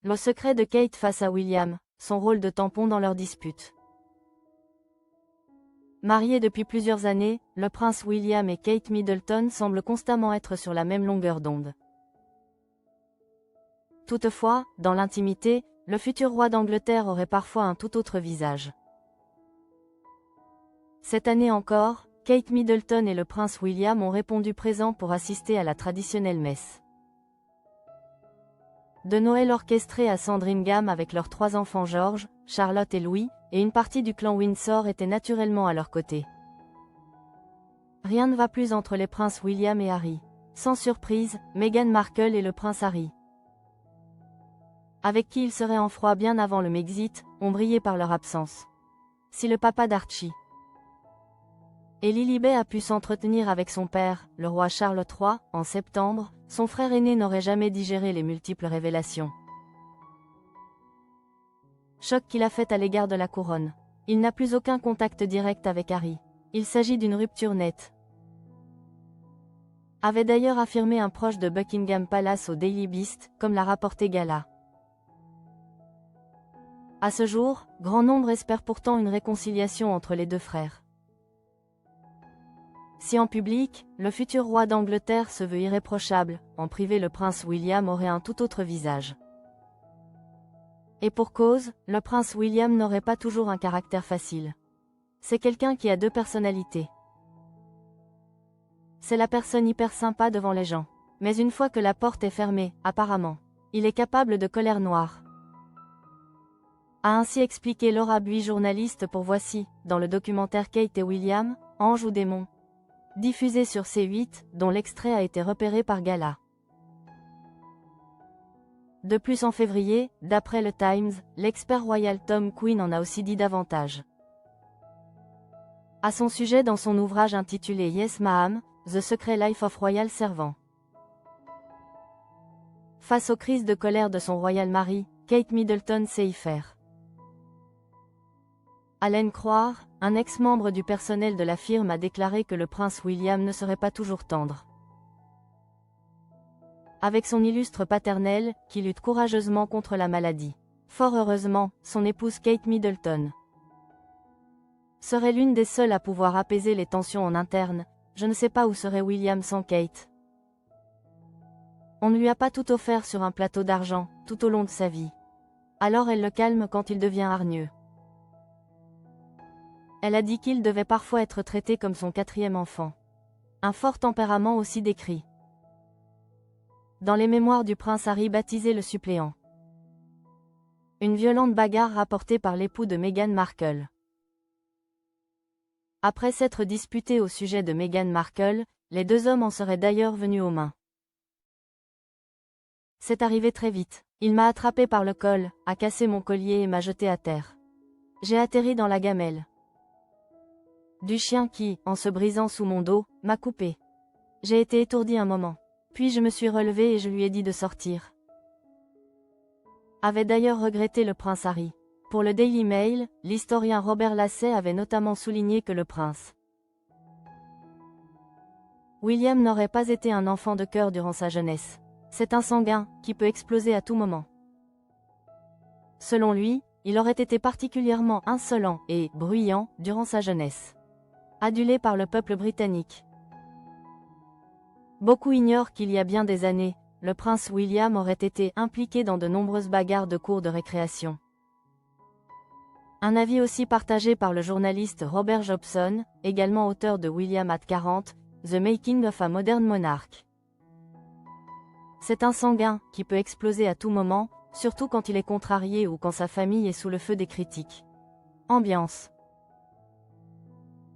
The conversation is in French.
Le secret de Kate face à William, son rôle de tampon dans leur dispute. Mariés depuis plusieurs années, le prince William et Kate Middleton semblent constamment être sur la même longueur d'onde. Toutefois, dans l'intimité, le futur roi d'Angleterre aurait parfois un tout autre visage. Cette année encore, Kate Middleton et le prince William ont répondu présents pour assister à la traditionnelle messe de Noël orchestrée à Sandringham avec leurs 3 enfants George, Charlotte et Louis, et une partie du clan Windsor était naturellement à leur côté. Rien ne va plus entre les princes William et Harry. Sans surprise, Meghan Markle et le prince Harry, avec qui ils seraient en froid bien avant le Brexit, ont brillé par leur absence. Si le papa d'Archie et Lilibet a pu s'entretenir avec son père, le roi Charles III, en septembre, son frère aîné n'aurait jamais digéré les multiples révélations. Choc qu'il a fait à l'égard de la couronne. Il n'a plus aucun contact direct avec Harry. Il s'agit d'une rupture nette, avait d'ailleurs affirmé un proche de Buckingham Palace au Daily Beast, comme l'a rapporté Gala. À ce jour, grand nombre espèrent pourtant une réconciliation entre les deux frères. Si en public, le futur roi d'Angleterre se veut irréprochable, en privé le prince William aurait un tout autre visage. Et pour cause, le prince William n'aurait pas toujours un caractère facile. C'est quelqu'un qui a 2 personnalités. C'est la personne hyper sympa devant les gens. Mais une fois que la porte est fermée, apparemment, il est capable de colère noire. A ainsi expliqué Laura Bui, journaliste pour Voici, dans le documentaire Kate et William, Ange ou démon, diffusé sur C8, dont l'extrait a été repéré par Gala. De plus en février, d'après le Times, l'expert royal Tom Quinn en a aussi dit davantage. À son sujet dans son ouvrage intitulé Yes Ma'am, The Secret Life of Royal Servant. Face aux crises de colère de son royal mari, Kate Middleton sait y faire. Alan Croire, un ex-membre du personnel de la firme, a déclaré que le prince William ne serait pas toujours tendre avec son illustre paternel, qui lutte courageusement contre la maladie. Fort heureusement, son épouse Kate Middleton serait l'une des seules à pouvoir apaiser les tensions en interne. Je ne sais pas où serait William sans Kate. On ne lui a pas tout offert sur un plateau d'argent, tout au long de sa vie. Alors elle le calme quand il devient hargneux. Elle a dit qu'il devait parfois être traité comme son 4e enfant. Un fort tempérament aussi décrit dans les mémoires du prince Harry baptisé le suppléant. Une violente bagarre rapportée par l'époux de Meghan Markle. Après s'être disputés au sujet de Meghan Markle, les 2 hommes en seraient d'ailleurs venus aux mains. C'est arrivé très vite. Il m'a attrapé par le col, a cassé mon collier et m'a jeté à terre. J'ai atterri dans la gamelle du chien qui, en se brisant sous mon dos, m'a coupé. J'ai été étourdi un moment. Puis je me suis relevé et je lui ai dit de sortir. Avait d'ailleurs regretté le prince Harry. Pour le Daily Mail, l'historien Robert Lasset avait notamment souligné que le prince William n'aurait pas été un enfant de cœur durant sa jeunesse. C'est un sanguin, qui peut exploser à tout moment. Selon lui, il aurait été particulièrement insolent et bruyant durant sa jeunesse. Adulé par le peuple britannique. Beaucoup ignorent qu'il y a bien des années, le prince William aurait été impliqué dans de nombreuses bagarres de cours de récréation. Un avis aussi partagé par le journaliste Robert Jobson, également auteur de William at 40, The Making of a Modern Monarch. C'est un sanguin, qui peut exploser à tout moment, surtout quand il est contrarié ou quand sa famille est sous le feu des critiques. Ambiance.